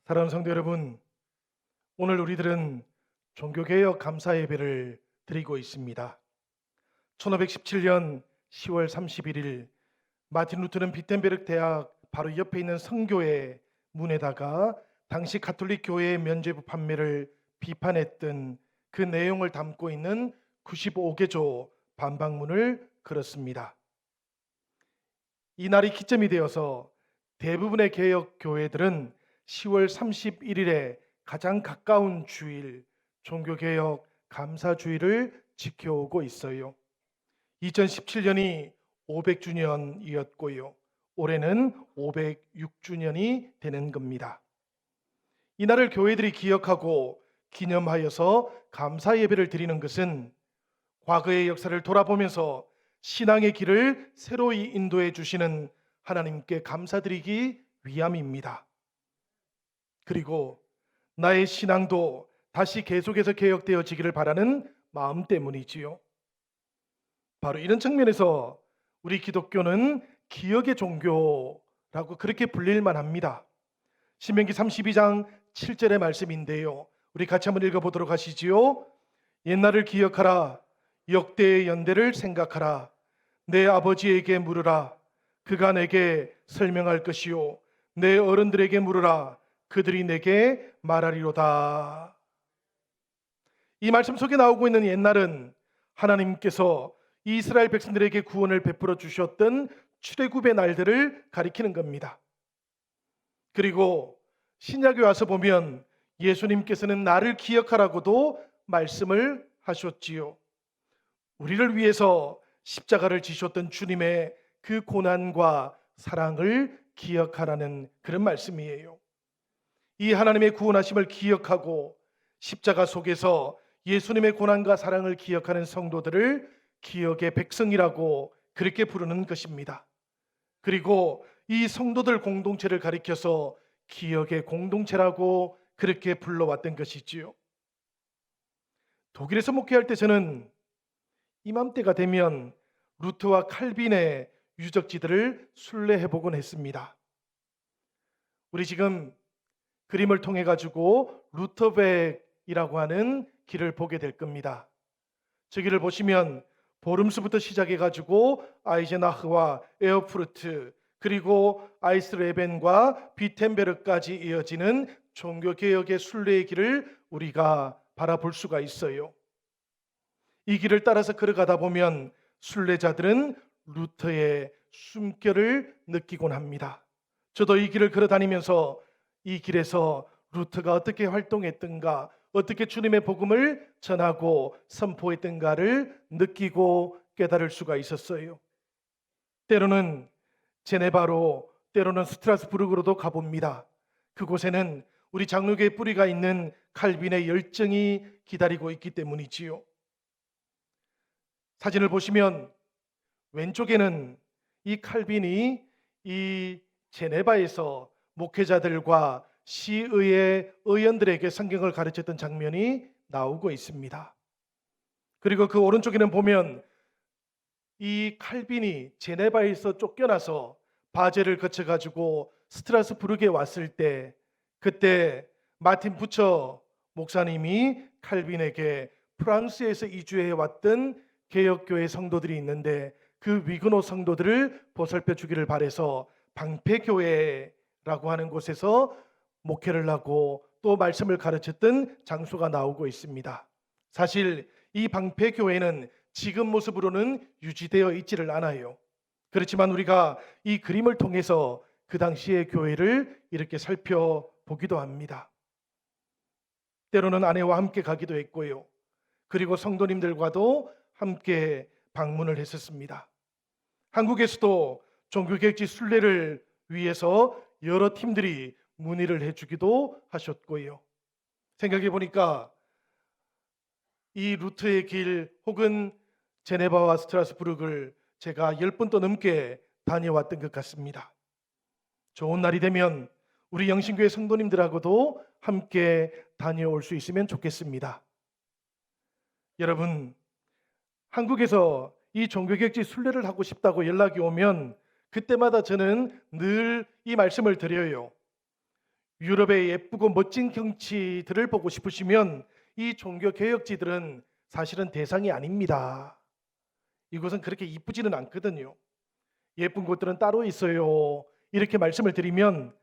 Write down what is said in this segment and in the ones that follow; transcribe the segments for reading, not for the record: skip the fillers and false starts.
사랑하는 성도 여러분, 오늘 우리들은 종교개혁 감사 예배를 드리고 있습니다. 1517년 10월 31일 마틴 루터는 비텐베르크 대학 바로 옆에 있는 성교회 문에다가 당시 가톨릭 교회의 면죄부 판매를 비판했던 그 내용을 담고 있는 95개조 반박문을 걸었습니다. 이 날이 기점이 되어서 대부분의 개혁 교회들은 10월 31일에 가장 가까운 주일, 종교개혁 감사주일을 지켜오고 있어요. 2017년이 500주년이었고요. 올해는 506주년이 되는 겁니다. 이날을 교회들이 기억하고 기념하여서 감사 예배를 드리는 것은 과거의 역사를 돌아보면서 신앙의 길을 새로이 인도해 주시는 하나님께 감사드리기 위함입니다. 그리고 나의 신앙도 다시 계속해서 개혁되어지기를 바라는 마음 때문이지요. 바로 이런 측면에서 우리 기독교는 기억의 종교라고 그렇게 불릴만 합니다. 신명기 32장 7절의 말씀인데요. 우리 같이 한번 읽어보도록 하시지요. 옛날을 기억하라. 역대의 연대를 생각하라. 내 아버지에게 물으라. 그가 내게 설명할 것이요. 내 어른들에게 물으라. 그들이 내게 말하리로다. 이 말씀 속에 나오고 있는 옛날은 하나님께서 이스라엘 백성들에게 구원을 베풀어 주셨던 출애굽의 날들을 가리키는 겁니다. 그리고 신약에 와서 보면 예수님께서는 나를 기억하라고도 말씀을 하셨지요. 우리를 위해서 십자가를 지셨던 주님의 그 고난과 사랑을 기억하라는 그런 말씀이에요. 이 하나님의 구원하심을 기억하고 십자가 속에서 예수님의 고난과 사랑을 기억하는 성도들을 기억의 백성이라고 그렇게 부르는 것입니다. 그리고 이 성도들 공동체를 가리켜서 기억의 공동체라고 그렇게 불러왔던 것이지요. 독일에서 목회할 때 저는 이맘때가 되면 루트와 칼빈의 유적지들을 순례해보곤 했습니다. 우리 지금 그림을 통해 가지고 루터백이라고 하는 길을 보게 될 겁니다. 저 길을 보시면 보름스부터 시작해 가지고 아이젠하흐와 에어푸르트 그리고 아이스레벤과 비텐베르까지 이어지는 종교개혁의 순례의 길을 우리가 바라볼 수가 있어요. 이 길을 따라서 걸어가다 보면 순례자들은 루터의 숨결을 느끼곤 합니다. 저도 이 길을 걸어 다니면서 이 길에서 루터가 어떻게 활동했던가, 어떻게 주님의 복음을 전하고 선포했던가를 느끼고 깨달을 수가 있었어요. 때로는 제네바로, 때로는 스트라스부르크로도 가봅니다. 그곳에는 우리 장로교의 뿌리가 있는 칼빈의 열정이 기다리고 있기 때문이지요. 사진을 보시면 왼쪽에는 이 칼빈이 이 제네바에서 목회자들과 시의회 의원들에게 성경을 가르쳤던 장면이 나오고 있습니다. 그리고 그 오른쪽에는 보면 이 칼빈이 제네바에서 쫓겨나서 바젤을 거쳐가지고 스트라스부르크에 왔을 때 그때 마틴 부처 목사님이 칼빈에게 프랑스에서 이주해 왔던 개혁교회 성도들이 있는데 그 위그노 성도들을 보살펴 주기를 바래서 방패교회라고 하는 곳에서 목회를 하고 또 말씀을 가르쳤던 장소가 나오고 있습니다. 사실 이 방패교회는 지금 모습으로는 유지되어 있지를 않아요. 그렇지만 우리가 이 그림을 통해서 그 당시의 교회를 이렇게 살펴보기도 합니다. 때로는 아내와 함께 가기도 했고요. 그리고 성도님들과도 함께 방문을 했었습니다. 한국에서도 종교개혁지 순례를 위해서 여러 팀들이 문의를 해주기도 하셨고요. 생각해 보니까 이 루트의 길 혹은 제네바와 스트라스부르크를 제가 10번도 넘게 다녀왔던 것 같습니다. 좋은 날이 되면 우리 영신교회 성도님들하고도 함께 다녀올 수 있으면 좋겠습니다. 여러분, 한국에서 이 종교개혁지 순례를 하고 싶다고 연락이 오면 그때마다 저는 늘 이 말씀을 드려요. 유럽의 예쁘고 멋진 경치들을 보고 싶으시면 이 종교개혁지들은 사실은 대상이 아닙니다. 이곳은 그렇게 이쁘지는 않거든요. 예쁜 곳들은 따로 있어요. 이렇게 말씀을 드리면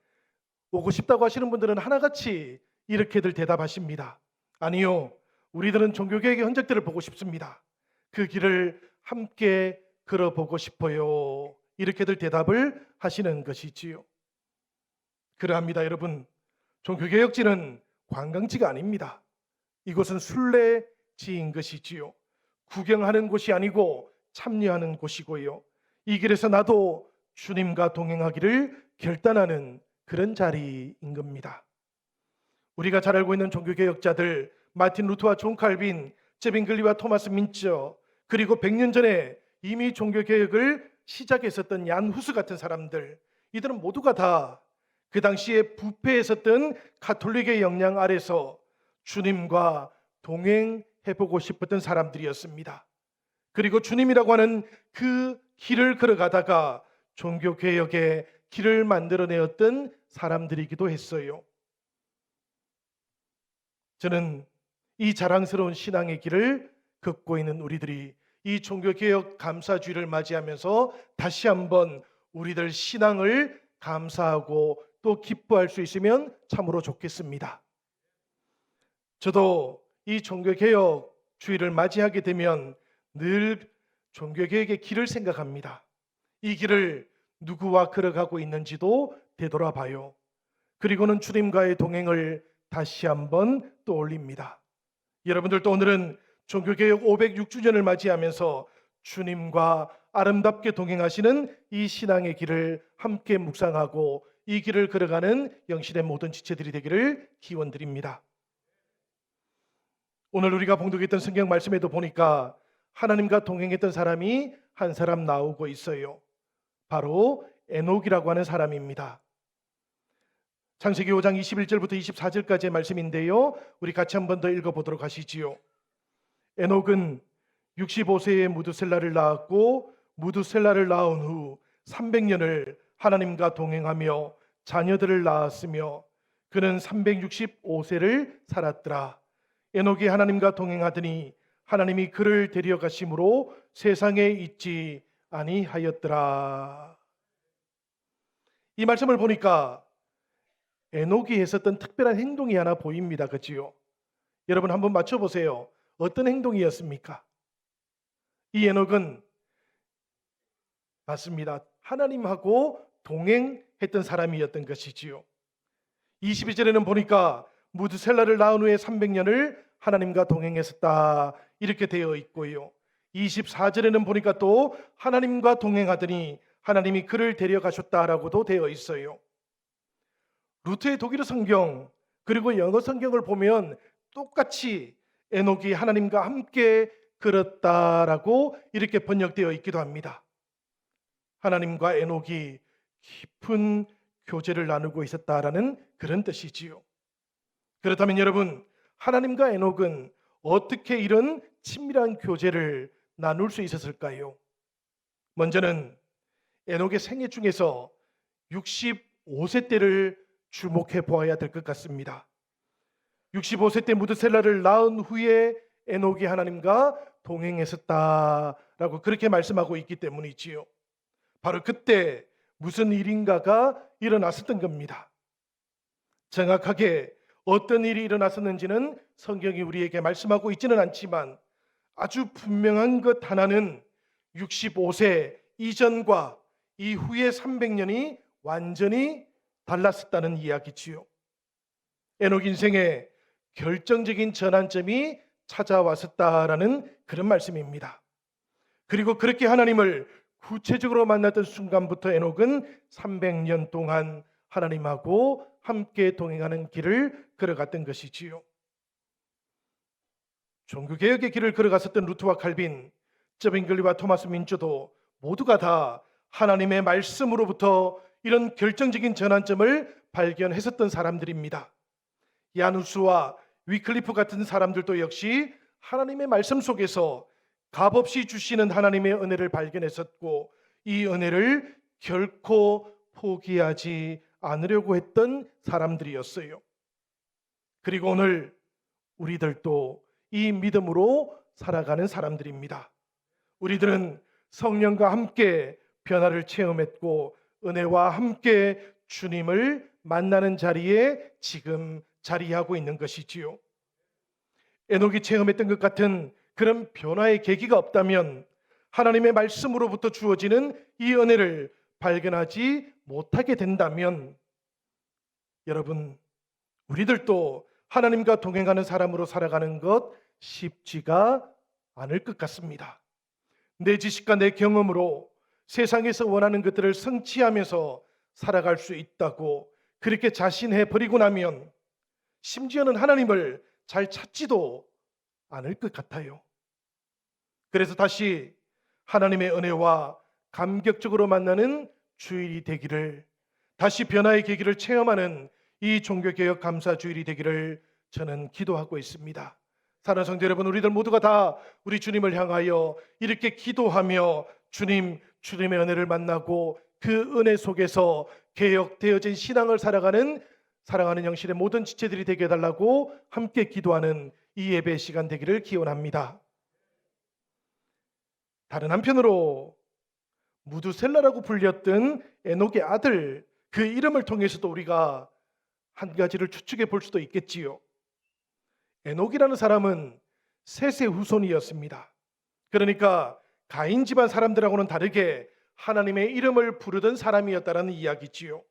오고 싶다고 하시는 분들은 하나같이 이렇게들 대답하십니다. 아니요, 우리들은 종교개혁의 흔적들을 보고 싶습니다. 그 길을 함께 걸어보고 싶어요. 이렇게들 대답을 하시는 것이지요. 그러합니다, 여러분. 종교개혁지는 관광지가 아닙니다. 이곳은 순례지인 것이지요. 구경하는 곳이 아니고 참여하는 곳이고요. 이 길에서 나도 주님과 동행하기를 결단하는 그런 자리인 겁니다. 우리가 잘 알고 있는 종교개혁자들, 마틴 루터와 존 칼빈, 제빙글리와 토마스 민처, 그리고 100년 전에 이미 종교개혁을 시작했었던 얀 후스 같은 사람들, 이들은 모두가 다 그 당시에 부패했었던 가톨릭의 영향 아래서 주님과 동행해보고 싶었던 사람들이었습니다. 그리고 주님이라고 하는 그 길을 걸어가다가 종교개혁의 길을 만들어내었던 사람들이기도 했어요. 저는 이 자랑스러운 신앙의 길을 걷고 있는 우리들이 이 종교개혁 감사주의를 맞이하면서 다시 한번 우리들 신앙을 감사하고 또 기뻐할 수 있으면 참으로 좋겠습니다. 저도 이 종교개혁 주의를 맞이하게 되면 늘 종교개혁의 길을 생각합니다. 이 길을 누구와 걸어가고 있는지도 되돌아봐요. 그리고는 주님과의 동행을 다시 한번 떠올립니다. 여러분들도 오늘은 종교개혁 506주년을 맞이하면서 주님과 아름답게 동행하시는 이 신앙의 길을 함께 묵상하고 이 길을 걸어가는 영신의 모든 지체들이 되기를 기원드립니다. 오늘 우리가 봉독했던 성경 말씀에도 보니까 하나님과 동행했던 사람이 한 사람 나오고 있어요. 바로 에녹이라고 하는 사람입니다. 창세기 5장 21절부터 24절까지의 말씀인데요, 우리 같이 한 번 더 읽어보도록 하시지요. 에녹은 65세에 무두셀라를 낳았고 무두셀라를 낳은 후 300년을 하나님과 동행하며 자녀들을 낳았으며 그는 365세를 살았더라. 에녹이 하나님과 동행하더니 하나님이 그를 데려가심으로 세상에 있지 아니하였더라. 이 말씀을 보니까 에녹이 했었던 특별한 행동이 하나 보입니다. 그렇지요? 여러분 한번 맞춰보세요. 어떤 행동이었습니까? 이 에녹은 맞습니다. 하나님하고 동행했던 사람이었던 것이지요. 22절에는 보니까 무드셀라를 낳은 후에 300년을 하나님과 동행했었다 이렇게 되어 있고요. 24절에는 보니까 또 하나님과 동행하더니 하나님이 그를 데려가셨다라고도 되어 있어요. 루트의 독일어 성경 그리고 영어 성경을 보면 똑같이 에녹이 하나님과 함께 걸었다라고 이렇게 번역되어 있기도 합니다. 하나님과 에녹이 깊은 교제를 나누고 있었다라는 그런 뜻이지요. 그렇다면 여러분, 하나님과 에녹은 어떻게 이런 친밀한 교제를 나눌 수 있었을까요? 먼저는 에녹의 생애 중에서 65세 때를 주목해 보아야 될 것 같습니다. 65세 때 무드셀라를 낳은 후에 에녹이 하나님과 동행했었다라고 그렇게 말씀하고 있기 때문이지요. 바로 그때 무슨 일인가가 일어났었던 겁니다. 정확하게 어떤 일이 일어났었는지는 성경이 우리에게 말씀하고 있지는 않지만 아주 분명한 것 하나는 65세 이전과 이후의 300년이 완전히 달랐었다는 이야기지요. 에녹 인생에 결정적인 전환점이 찾아왔었다라는 그런 말씀입니다. 그리고 그렇게 하나님을 구체적으로 만났던 순간부터 에녹은 300년 동안 하나님하고 함께 동행하는 길을 걸어갔던 것이지요. 종교개혁의 길을 걸어갔었던 루트와 칼빈, 저빙글리와 토마스 민초도 모두가 다 하나님의 말씀으로부터 이런 결정적인 전환점을 발견했었던 사람들입니다. 야누스와 위클리프 같은 사람들도 역시 하나님의 말씀 속에서 값없이 주시는 하나님의 은혜를 발견했었고 이 은혜를 결코 포기하지 않으려고 했던 사람들이었어요. 그리고 오늘 우리들도 이 믿음으로 살아가는 사람들입니다. 우리들은 성령과 함께 변화를 체험했고 은혜와 함께 주님을 만나는 자리에 지금 자리하고 있는 것이지요. 에녹이 체험했던 것 같은 그런 변화의 계기가 없다면 하나님의 말씀으로부터 주어지는 이 은혜를 발견하지 못하게 된다면 여러분, 우리들도 하나님과 동행하는 사람으로 살아가는 것 쉽지가 않을 것 같습니다. 내 지식과 내 경험으로 세상에서 원하는 것들을 성취하면서 살아갈 수 있다고 그렇게 자신해 버리고 나면 심지어는 하나님을 잘 찾지도 않을 것 같아요. 그래서 다시 하나님의 은혜와 감격적으로 만나는 주일이 되기를, 다시 변화의 계기를 체험하는 이 종교개혁 감사 주일이 되기를 저는 기도하고 있습니다. 사랑하는 성도 여러분, 우리들 모두가 다 우리 주님을 향하여 이렇게 기도하며 주님의 은혜를 만나고 그 은혜 속에서 개혁되어진 신앙을 살아가는 사랑하는 영실의 모든 지체들이 되게 해달라고 함께 기도하는 이 예배 시간 되기를 기원합니다. 다른 한편으로 무두셀라라고 불렸던 에녹의 아들, 그 이름을 통해서도 우리가 한 가지를 추측해 볼 수도 있겠지요. 에녹이라는 사람은 셋의 후손이었습니다. 그러니까 가인 집안 사람들하고는 다르게 하나님의 이름을 부르던 사람이었다라는 이야기지요.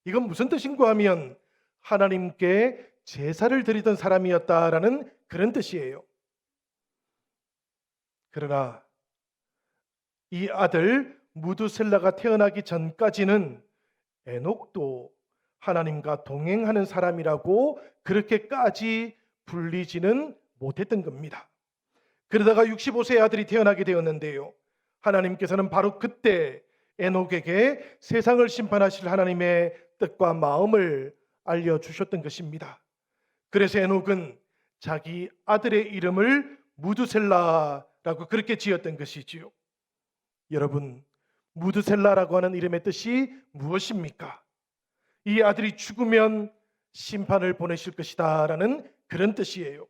이건 무슨 뜻인가 하면 하나님께 제사를 드리던 사람이었다라는 그런 뜻이에요. 그러나 이 아들 무두셀라가 태어나기 전까지는 에녹도 하나님과 동행하는 사람이라고 그렇게까지 불리지는 못했던 겁니다. 그러다가 65세의 아들이 태어나게 되었는데요, 하나님께서는 바로 그때 에녹에게 세상을 심판하실 하나님의 뜻과 마음을 알려주셨던 것입니다. 그래서 에녹은 자기 아들의 이름을 무두셀라라고 그렇게 지었던 것이지요. 여러분, 무두셀라라고 하는 이름의 뜻이 무엇입니까? 이 아들이 죽으면 심판을 보내실 것이다 라는 그런 뜻이에요.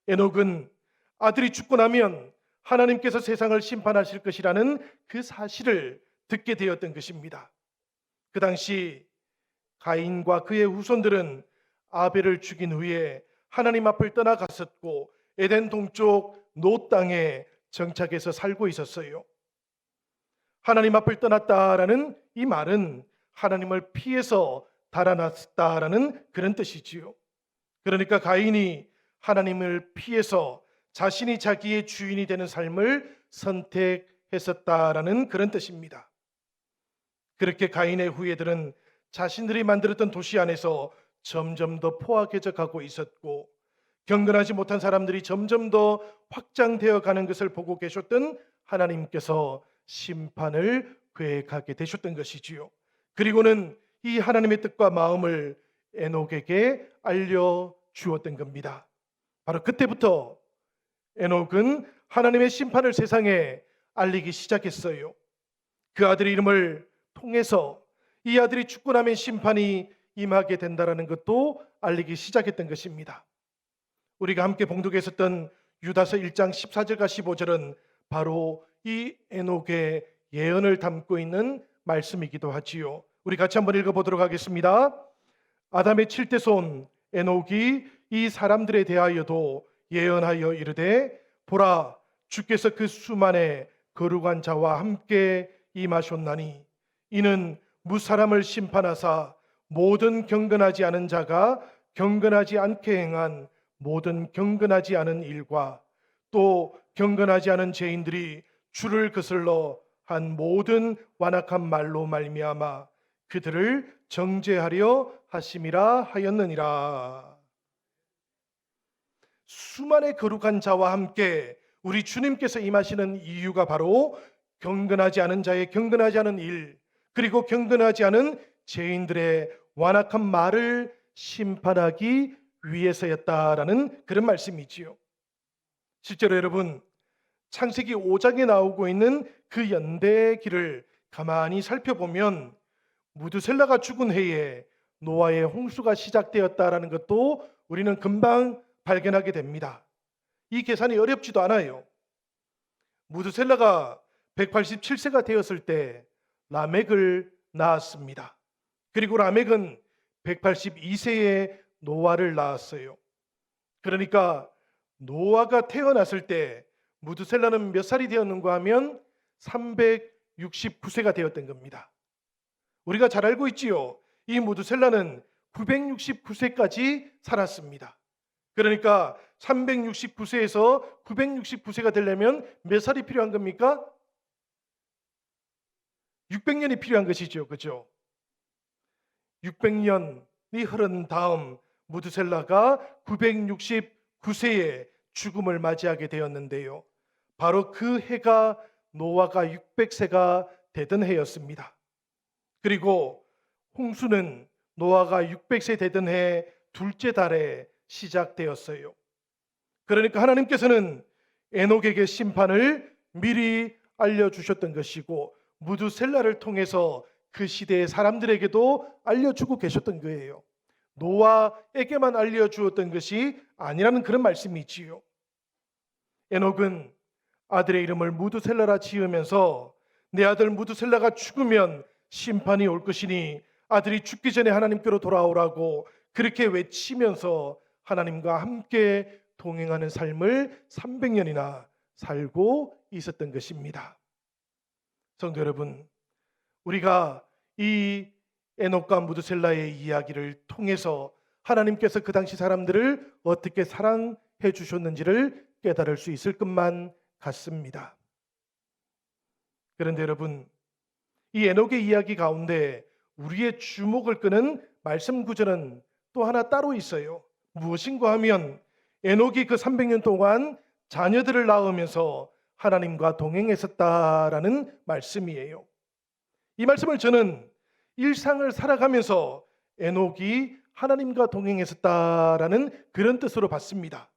에녹은 아들이 죽고 나면 하나님께서 세상을 심판하실 것이라는 그 사실을 듣게 되었던 것입니다. 그 당시 가인과 그의 후손들은 아벨을 죽인 후에 하나님 앞을 떠나갔었고 에덴 동쪽 노 땅에 정착해서 살고 있었어요. 하나님 앞을 떠났다라는 이 말은 하나님을 피해서 달아났다라는 그런 뜻이지요. 그러니까 가인이 하나님을 피해서 자신이 자기의 주인이 되는 삶을 선택했었다라는 그런 뜻입니다. 그렇게 가인의 후예들은 자신들이 만들었던 도시 안에서 점점 더 포악해져 가고 있었고 경건하지 못한 사람들이 점점 더 확장되어 가는 것을 보고 계셨던 하나님께서 심판을 계획하게 되셨던 것이지요. 그리고는 이 하나님의 뜻과 마음을 에녹에게 알려주었던 겁니다. 바로 그때부터 에녹은 하나님의 심판을 세상에 알리기 시작했어요. 그 아들의 이름을 통해서 이 아들이 죽고 나면 심판이 임하게 된다는 것도 알리기 시작했던 것입니다. 우리가 함께 봉독했었던 유다서 1장 14절과 15절은 바로 이 에녹의 예언을 담고 있는 말씀이기도 하지요. 우리 같이 한번 읽어보도록 하겠습니다. 아담의 7대 손 에녹이 이 사람들에 대하여도 예언하여 이르되 보라, 주께서 그 수만의 거룩한 자와 함께 임하셨나니 이는 무사람을 심판하사 모든 경건하지 않은 자가 경건하지 않게 행한 모든 경건하지 않은 일과 또 경건하지 않은 죄인들이 주를 거슬러 한 모든 완악한 말로 말미암아 그들을 정죄하려 하심이라 하였느니라. 수많은 거룩한 자와 함께 우리 주님께서 임하시는 이유가 바로 경건하지 않은 자의 경건하지 않은 일, 그리고 경건하지 않은 죄인들의 완악한 말을 심판하기 위해서였다라는 그런 말씀이지요. 실제로 여러분, 창세기 5장에 나오고 있는 그 연대의 길을 가만히 살펴보면 무두셀라가 죽은 해에 노아의 홍수가 시작되었다라는 것도 우리는 금방 발견하게 됩니다. 이 계산이 어렵지도 않아요. 무두셀라가 187세가 되었을 때 라멕을 낳았습니다. 그리고 라멕은 182세에 노아를 낳았어요. 그러니까 노아가 태어났을 때 무두셀라는 몇 살이 되었는가 하면 369세가 되었던 겁니다. 우리가 잘 알고 있지요. 이 무두셀라는 969세까지 살았습니다. 그러니까 369세에서 969세가 되려면 몇 살이 필요한 겁니까? 600년이 필요한 것이죠. 그죠? 600년이 흐른 다음 무두셀라가 969세에 죽음을 맞이하게 되었는데요. 바로 그 해가 노아가 600세가 되던 해였습니다. 그리고 홍수는 노아가 600세 되던 해 둘째 달에 시작되었어요. 그러니까 하나님께서는 에녹에게 심판을 미리 알려주셨던 것이고 무두셀라를 통해서 그 시대의 사람들에게도 알려주고 계셨던 거예요. 노아에게만 알려주었던 것이 아니라는 그런 말씀이지요. 에녹은 아들의 이름을 무두셀라라 지으면서 내 아들 무두셀라가 죽으면 심판이 올 것이니 아들이 죽기 전에 하나님께로 돌아오라고 그렇게 외치면서 하나님과 함께 동행하는 삶을 300년이나 살고 있었던 것입니다. 성도 여러분, 우리가 이 에녹과 무두셀라의 이야기를 통해서 하나님께서 그 당시 사람들을 어떻게 사랑해 주셨는지를 깨달을 수 있을 것만 같습니다. 그런데 여러분, 이 에녹의 이야기 가운데 우리의 주목을 끄는 말씀 구절은 또 하나 따로 있어요. 무엇인가 하면 에녹이 그 300년 동안 자녀들을 낳으면서 하나님과 동행했었다라는 말씀이에요. 이 말씀을 저는 일상을 살아가면서 에녹이 하나님과 동행했었다라는 그런 뜻으로 봤습니다.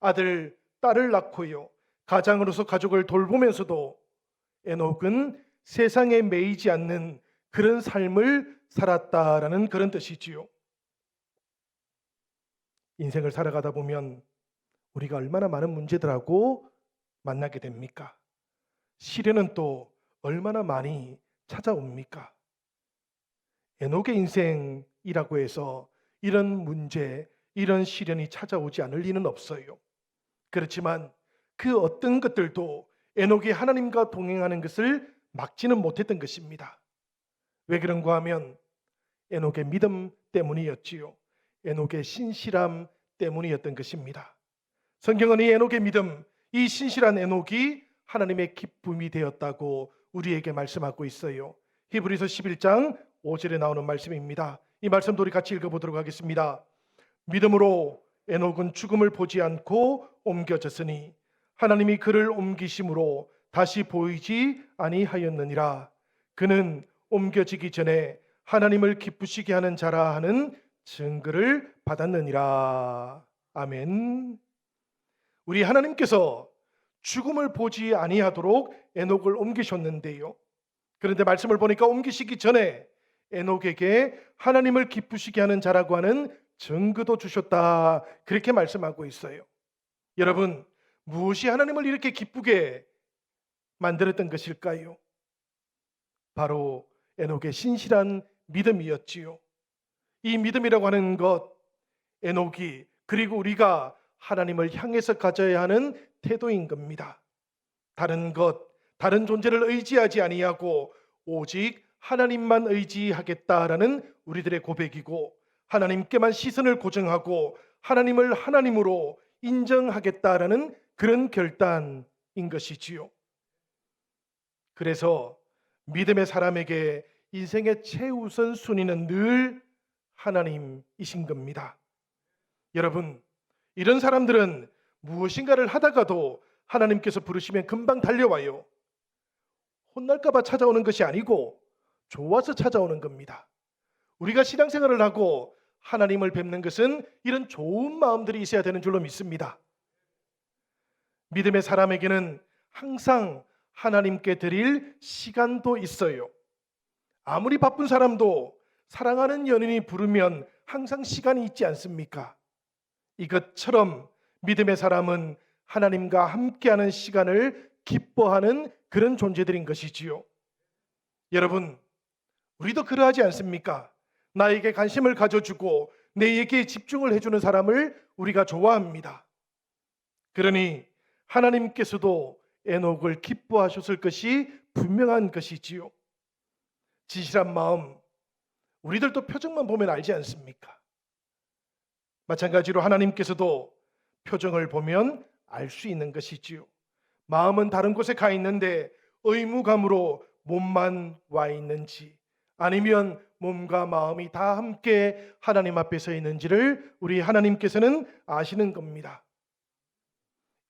아들, 딸을 낳고요. 가장으로서 가족을 돌보면서도 에녹은 세상에 매이지 않는 그런 삶을 살았다라는 그런 뜻이지요. 인생을 살아가다 보면 우리가 얼마나 많은 문제들하고 만나게 됩니까? 시련은 또 얼마나 많이 찾아옵니까? 에녹의 인생이라고 해서 이런 문제, 이런 시련이 찾아오지 않을 리는 없어요. 그렇지만 그 어떤 것들도 에녹이 하나님과 동행하는 것을 막지는 못했던 것입니다. 왜 그런가 하면 에녹의 믿음 때문이었지요. 에녹의 신실함 때문이었던 것입니다. 성경은 이 에녹의 믿음, 이 신실한 에녹이 하나님의 기쁨이 되었다고 우리에게 말씀하고 있어요. 히브리서 11장 5절에 나오는 말씀입니다. 이 말씀도 우리 같이 읽어보도록 하겠습니다. 믿음으로 에녹은 죽음을 보지 않고 옮겨졌으니 하나님이 그를 옮기심으로 다시 보이지 아니하였느니라. 그는 옮겨지기 전에 하나님을 기쁘시게 하는 자라 하는 증거를 받았느니라. 아멘. 우리 하나님께서 죽음을 보지 아니하도록 에녹을 옮기셨는데요. 그런데 말씀을 보니까 옮기시기 전에 에녹에게 하나님을 기쁘시게 하는 자라고 하는 증거도 주셨다. 그렇게 말씀하고 있어요. 여러분, 무엇이 하나님을 이렇게 기쁘게 만들었던 것일까요? 바로 에녹의 신실한 믿음이었지요. 이 믿음이라고 하는 것, 에녹이 그리고 우리가 하나님을 향해서 가져야 하는 태도인 겁니다. 다른 것, 다른 존재를 의지하지 아니하고 오직 하나님만 의지하겠다라는 우리들의 고백이고 하나님께만 시선을 고정하고 하나님을 하나님으로 인정하겠다라는 그런 결단인 것이지요. 그래서 믿음의 사람에게 인생의 최우선 순위는 늘 하나님이신 겁니다. 여러분, 이런 사람들은 무엇인가를 하다가도 하나님께서 부르시면 금방 달려와요. 혼날까 봐 찾아오는 것이 아니고 좋아서 찾아오는 겁니다. 우리가 신앙생활을 하고 하나님을 뵙는 것은 이런 좋은 마음들이 있어야 되는 줄로 믿습니다. 믿음의 사람에게는 항상 하나님께 드릴 시간도 있어요. 아무리 바쁜 사람도 사랑하는 연인이 부르면 항상 시간이 있지 않습니까? 이것처럼 믿음의 사람은 하나님과 함께하는 시간을 기뻐하는 그런 존재들인 것이지요. 여러분, 우리도 그러하지 않습니까? 나에게 관심을 가져주고 내게 집중을 해주는 사람을 우리가 좋아합니다. 그러니 하나님께서도 에녹을 기뻐하셨을 것이 분명한 것이지요. 진실한 마음, 우리들도 표정만 보면 알지 않습니까? 마찬가지로 하나님께서도 표정을 보면 알 수 있는 것이지요. 마음은 다른 곳에 가 있는데 의무감으로 몸만 와 있는지, 아니면 몸과 마음이 다 함께 하나님 앞에 서 있는지를 우리 하나님께서는 아시는 겁니다.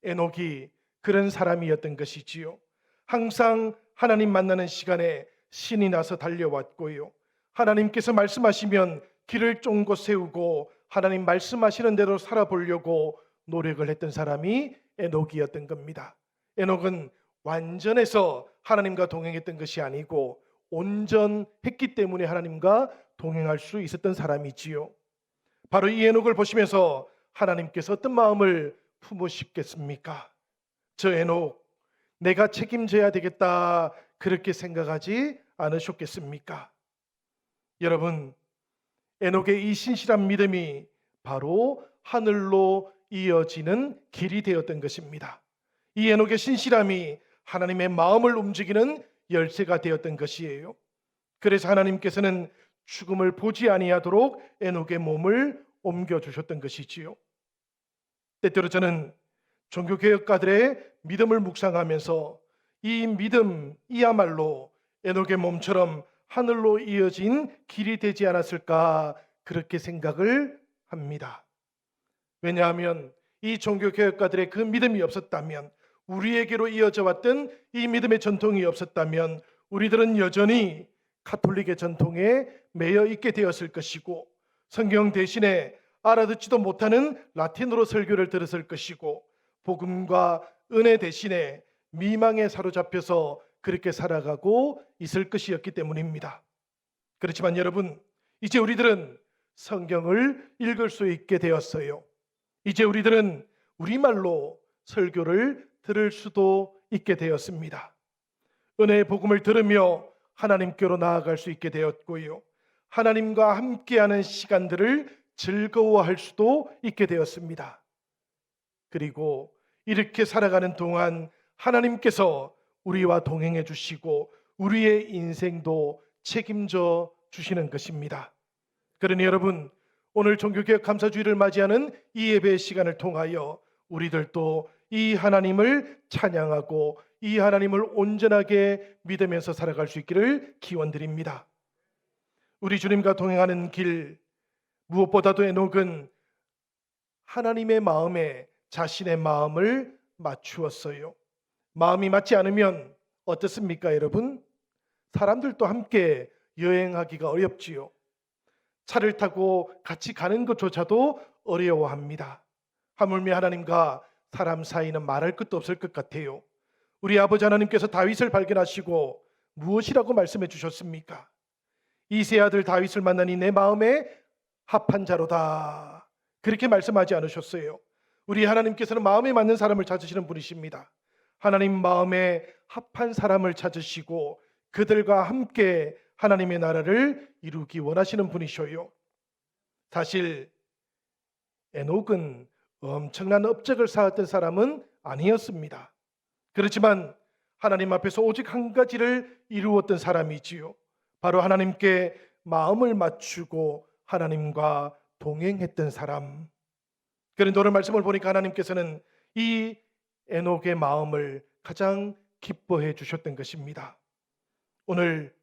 에녹이 그런 사람이었던 것이지요. 항상 하나님 만나는 시간에 신이 나서 달려왔고요. 하나님께서 말씀하시면 길을 쫑긋 세우고 하나님 말씀하시는 대로 살아보려고 노력을 했던 사람이 에녹이었던 겁니다. 에녹은 완전해서 하나님과 동행했던 것이 아니고 온전했기 때문에 하나님과 동행할 수 있었던 사람이지요. 바로 이 에녹을 보시면서 하나님께서 어떤 마음을 품으시겠습니까? 저 에녹, 내가 책임져야 되겠다, 그렇게 생각하지 않으셨겠습니까? 여러분, 에녹의 이 신실한 믿음이 바로 하늘로 이어지는 길이 되었던 것입니다. 이 에녹의 신실함이 하나님의 마음을 움직이는 열쇠가 되었던 것이에요. 그래서 하나님께서는 죽음을 보지 아니하도록 에녹의 몸을 옮겨주셨던 것이지요. 때때로 저는 종교개혁가들의 믿음을 묵상하면서 이 믿음이야말로 에녹의 몸처럼 하늘로 이어진 길이 되지 않았을까, 그렇게 생각을 합니다. 왜냐하면 이 종교개혁가들의 그 믿음이 없었다면, 우리에게로 이어져 왔던 이 믿음의 전통이 없었다면 우리들은 여전히 가톨릭의 전통에 매여 있게 되었을 것이고, 성경 대신에 알아듣지도 못하는 라틴어로 설교를 들었을 것이고, 복음과 은혜 대신에 미망에 사로잡혀서 그렇게 살아가고 있을 것이었기 때문입니다. 그렇지만 여러분, 이제 우리들은 성경을 읽을 수 있게 되었어요. 이제 우리들은 우리말로 설교를 들을 수도 있게 되었습니다. 은혜의 복음을 들으며 하나님께로 나아갈 수 있게 되었고요. 하나님과 함께하는 시간들을 즐거워할 수도 있게 되었습니다. 그리고 이렇게 살아가는 동안 하나님께서 우리와 동행해 주시고 우리의 인생도 책임져 주시는 것입니다. 그러니 여러분, 오늘 종교개혁 감사주의를 맞이하는 이 예배의 시간을 통하여 우리들도 이 하나님을 찬양하고 이 하나님을 온전하게 믿으면서 살아갈 수 있기를 기원드립니다. 우리 주님과 동행하는 길, 무엇보다도 에녹은 하나님의 마음에 자신의 마음을 맞추었어요. 마음이 맞지 않으면 어떻습니까, 여러분? 사람들도 함께 여행하기가 어렵지요. 차를 타고 같이 가는 것조차도 어려워합니다. 하물며 하나님과 사람 사이는 말할 것도 없을 것 같아요. 우리 아버지 하나님께서 다윗을 발견하시고 무엇이라고 말씀해 주셨습니까? 이세 아들 다윗을 만나니 내 마음에 합한 자로다, 그렇게 말씀하지 않으셨어요. 우리 하나님께서는 마음에 맞는 사람을 찾으시는 분이십니다. 하나님 마음에 합한 사람을 찾으시고 그들과 함께 하나님의 나라를 이루기 원하시는 분이셔요. 사실 에녹은 엄청난 업적을 쌓았던 사람은 아니었습니다. 그렇지만 하나님 앞에서 오직 한 가지를 이루었던 사람이지요. 바로 하나님께 마음을 맞추고 하나님과 동행했던 사람. 그런데 오늘 말씀을 보니까 하나님께서는 이 에녹의 마음을 가장 기뻐해 주셨던 것입니다. 오늘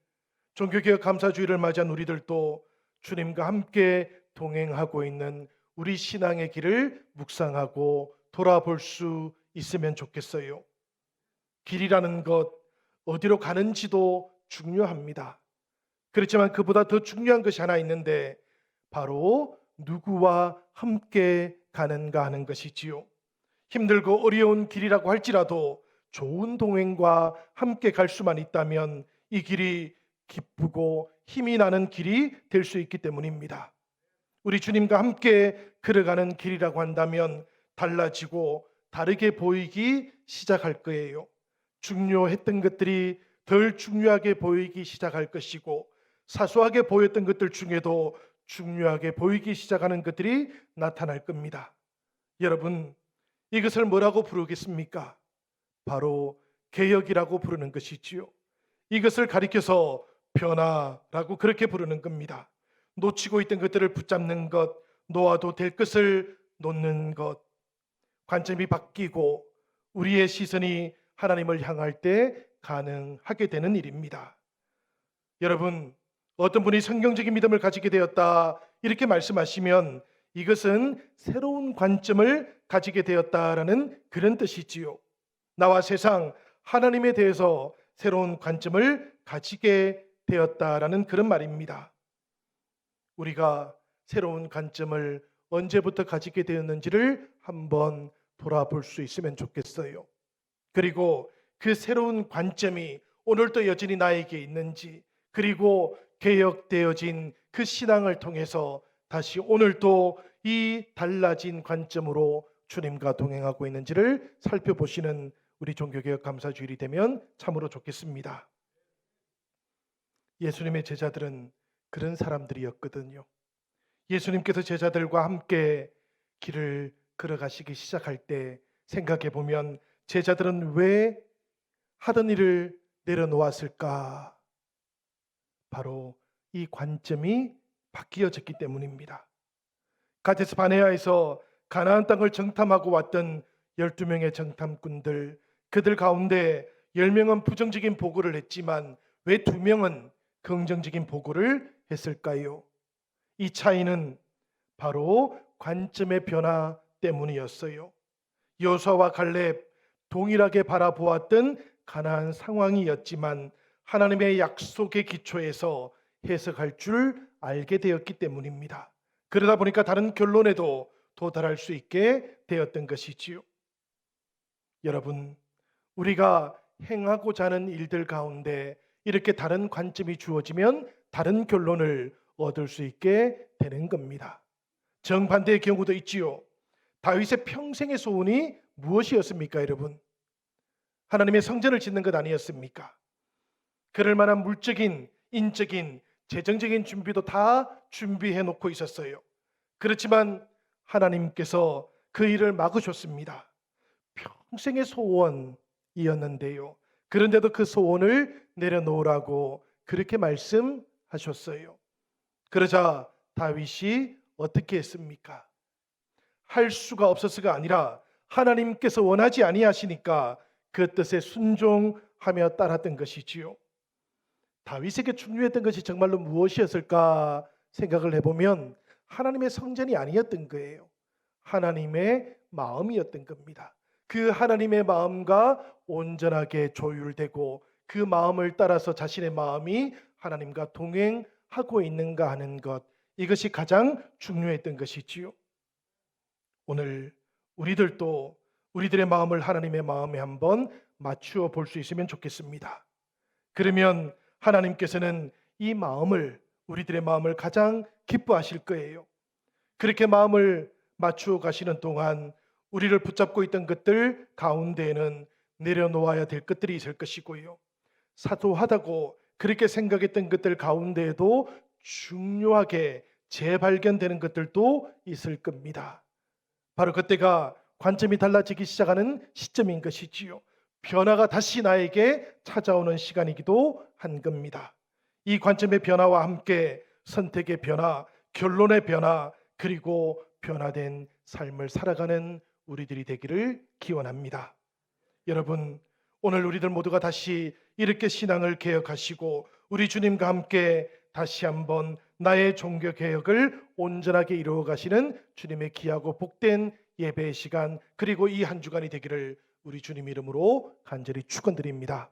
종교개혁 감사주의를 맞이한 우리들도 주님과 함께 동행하고 있는 우리 신앙의 길을 묵상하고 돌아볼 수 있으면 좋겠어요. 길이라는 것, 어디로 가는지도 중요합니다. 그렇지만 그보다 더 중요한 것이 하나 있는데 바로 누구와 함께 가는가 하는 것이지요. 힘들고 어려운 길이라고 할지라도 좋은 동행과 함께 갈 수만 있다면 이 길이 기쁘고 힘이 나는 길이 될 수 있기 때문입니다. 우리 주님과 함께 걸어가는 길이라고 한다면 달라지고 다르게 보이기 시작할 거예요. 중요했던 것들이 덜 중요하게 보이기 시작할 것이고, 사소하게 보였던 것들 중에도 중요하게 보이기 시작하는 것들이 나타날 겁니다. 여러분, 이것을 뭐라고 부르겠습니까? 바로 개혁이라고 부르는 것이지요. 이것을 가리켜서 변화라고 그렇게 부르는 겁니다. 놓치고 있던 것들을 붙잡는 것, 놓아도 될 것을 놓는 것, 관점이 바뀌고 우리의 시선이 하나님을 향할 때 가능하게 되는 일입니다. 여러분, 어떤 분이 성경적인 믿음을 가지게 되었다 이렇게 말씀하시면 이것은 새로운 관점을 가지게 되었다라는 그런 뜻이지요. 나와 세상, 하나님에 대해서 새로운 관점을 가지게 되었다라는 그런 말입니다. 우리가 새로운 관점을 언제부터 가지게 되었는지를 한번 돌아볼 수 있으면 좋겠어요. 그리고 그 새로운 관점이 오늘도 여전히 나에게 있는지, 그리고 개혁되어진 그 신앙을 통해서 다시 오늘도 이 달라진 관점으로 주님과 동행하고 있는지를 살펴보시는 우리 종교개혁 감사주일이 되면 참으로 좋겠습니다. 예수님의 제자들은 그런 사람들이었거든요. 예수님께서 제자들과 함께 길을 걸어가시기 시작할 때 생각해 보면 제자들은 왜 하던 일을 내려놓았을까? 바로 이 관점이 바뀌어졌기 때문입니다. 가데스 바네아에서 가나안 땅을 정탐하고 왔던 12명의 정탐꾼들, 그들 가운데 10명은 부정적인 보고를 했지만 왜 2명은 긍정적인 보고를 했을까요? 이 차이는 바로 관점의 변화 때문이었어요. 여호수아와 갈렙 동일하게 바라보았던 가나안 상황이었지만 하나님의 약속의 기초에서 해석할 줄 알게 되었기 때문입니다. 그러다 보니까 다른 결론에도 도달할 수 있게 되었던 것이지요. 여러분, 우리가 행하고자 하는 일들 가운데 이렇게 다른 관점이 주어지면 다른 결론을 얻을 수 있게 되는 겁니다. 정반대의 경우도 있지요. 다윗의 평생의 소원이 무엇이었습니까, 여러분? 하나님의 성전을 짓는 것 아니었습니까? 그럴 만한 물적인, 인적인, 재정적인 준비도 다 준비해 놓고 있었어요. 그렇지만 하나님께서 그 일을 막으셨습니다. 평생의 소원이었는데요. 그런데도 그 소원을 내려놓으라고 그렇게 말씀하셨어요. 그러자 다윗이 어떻게 했습니까? 할 수가 없어서가 아니라 하나님께서 원하지 아니하시니까 그 뜻에 순종하며 따랐던 것이지요. 다윗에게 중요했던 것이 정말로 무엇이었을까 생각을 해보면 하나님의 성전이 아니었던 거예요. 하나님의 마음이었던 겁니다. 그 하나님의 마음과 온전하게 조율되고 그 마음을 따라서 자신의 마음이 하나님과 동행하고 있는가 하는 것, 이것이 가장 중요했던 것이지요. 오늘 우리들도 우리들의 마음을 하나님의 마음에 한번 맞추어 볼 수 있으면 좋겠습니다. 그러면 하나님께서는 이 마음을, 우리들의 마음을 가장 기뻐하실 거예요. 그렇게 마음을 맞추어 가시는 동안 우리를 붙잡고 있던 것들 가운데에는 내려놓아야 될 것들이 있을 것이고요. 사소하다고 그렇게 생각했던 것들 가운데에도 중요하게 재발견되는 것들도 있을 겁니다. 바로 그때가 관점이 달라지기 시작하는 시점인 것이지요. 변화가 다시 나에게 찾아오는 시간이기도 한 겁니다. 이 관점의 변화와 함께 선택의 변화, 결론의 변화, 그리고 변화된 삶을 살아가는 우리들이 되기를 기원합니다. 여러분, 오늘 우리들 모두가 다시 이렇게 신앙을 개혁하시고 우리 주님과 함께 다시 한번 나의 종교 개혁을 온전하게 이루어 가시는 주님의 귀하고 복된 예배의 시간, 그리고 이 한 주간이 되기를 우리 주님 이름으로 간절히 축원드립니다.